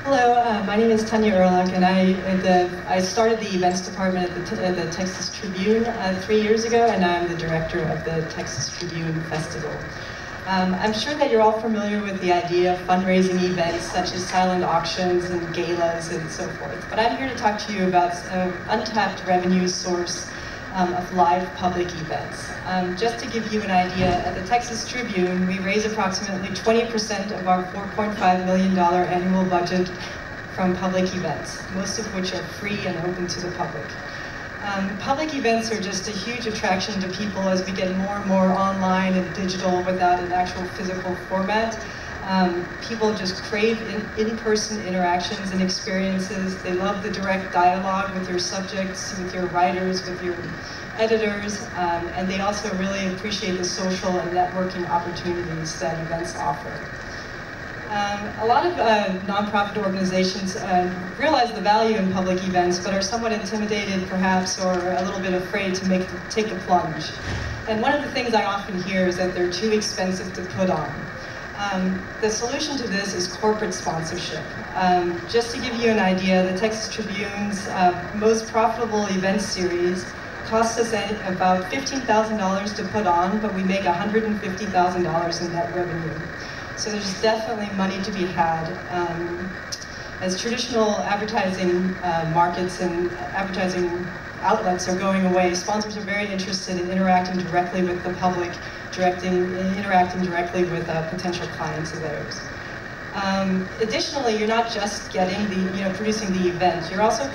Hello, my name is Tanya Erlach, and I started the events department at the Texas Tribune 3 years ago, and I'm the director of the Texas Tribune Festival. I'm sure that you're all familiar with the idea of fundraising events such as silent auctions and galas and so forth, but I'm here to talk to you about an untapped revenue source of live public events. Just to give you an idea, at the Texas Tribune, we raise approximately 20% of our $4.5 million annual budget from public events, most of which are free and open to the public. Public events are just a huge attraction to people as we get more and more online and digital without an actual physical format. People just crave in-person interactions and experiences. They love the direct dialogue with your subjects, with your writers, with your editors, and they also really appreciate the social and networking opportunities that events offer. A lot of nonprofit organizations realize the value in public events, but are somewhat intimidated perhaps, or a little bit afraid to take the plunge. And one of the things I often hear is that they're too expensive to put on. The solution to this is corporate sponsorship. Just to give you an idea, the Texas Tribune's most profitable event series costs us about $15,000 to put on, but we make $150,000 in net revenue. So there's definitely money to be had. As traditional advertising markets and advertising outlets are going away, sponsors are very interested in interacting directly with the public, interacting directly with potential clients of theirs. Additionally, you're not just getting producing the event. You're also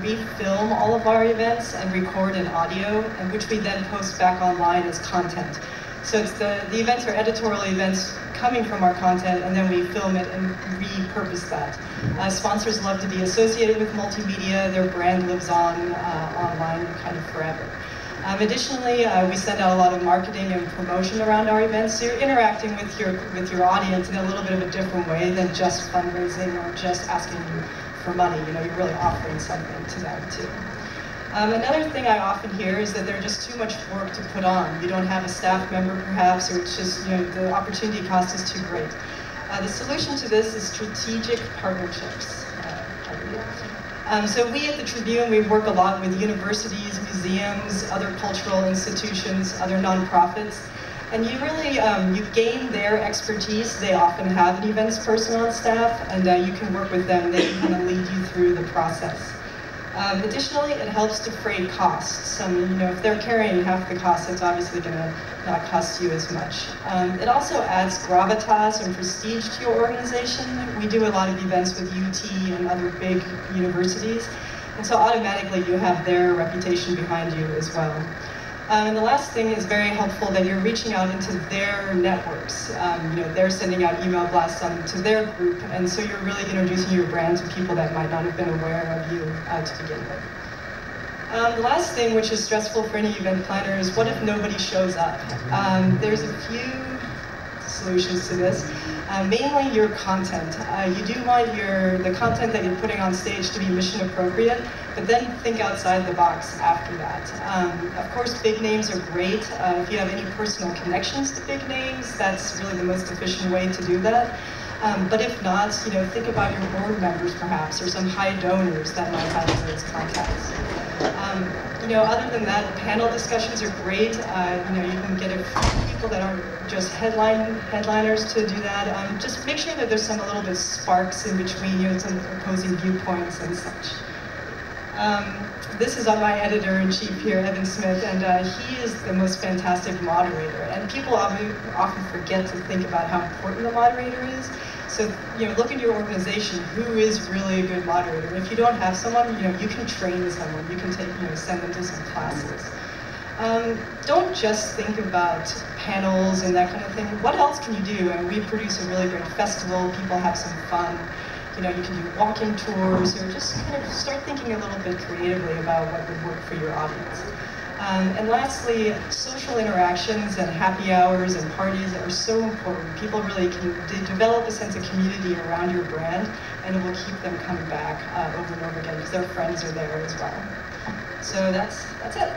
we film all of our events and record an audio, and which we then post back online as content. So it's the events are editorial events coming from our content, and then we film it and repurpose that. Sponsors love to be associated with multimedia. Their brand lives on online kind of forever. Additionally, we send out a lot of marketing and promotion around our events, so you're interacting with your audience in a little bit of a different way than just fundraising or just asking you for money. You're really offering something to them too. Another thing I often hear is that there's just too much work to put on. You don't have a staff member perhaps, or it's just, the opportunity cost is too great. The solution to this is strategic partnerships. So we at the Tribune, we work a lot with universities, museums, other cultural institutions, other nonprofits, and you really, you gain their expertise. They often have an events person on staff, and you can work with them. They can kind of lead you through the process. Additionally, it helps defray costs. If they're carrying half the cost, it's obviously going to not cost you as much. It also adds gravitas and prestige to your organization. We do a lot of events with UT and other big universities, and so automatically you have their reputation behind you as well. And the last thing is very helpful, that you're reaching out into their networks. They're sending out email blasts to their group, and so you're really introducing your brand to people that might not have been aware of you to begin with. The last thing, which is stressful for any event planner, is what if nobody shows up? There's a few solutions to this. Mainly your content. You do want the content that you're putting on stage to be mission appropriate, but then think outside the box after that. Of course, big names are great. If you have any personal connections to big names, that's really the most efficient way to do that. But if not, think about your board members perhaps, or some high donors that might have those contacts. Other than that, panel discussions are great. You can get a few people that aren't just headliners to do that. Just make sure that there's a little bit sparks in between, some opposing viewpoints and such. This is my editor-in-chief here, Evan Smith, and he is the most fantastic moderator. And people often forget to think about how important the moderator is. So, look in your organization, who is really a good moderator. And if you don't have someone, you can train someone. You can send them to some classes. Don't just think about panels and that kind of thing. What else can you do? And we produce a really great festival. People have some fun. You can do walking tours, or just kind of start thinking a little bit creatively about what would work for your audience. And lastly, social interactions and happy hours and parties are so important. People really can develop a sense of community around your brand, and it will keep them coming back over and over again because their friends are there as well. So that's it.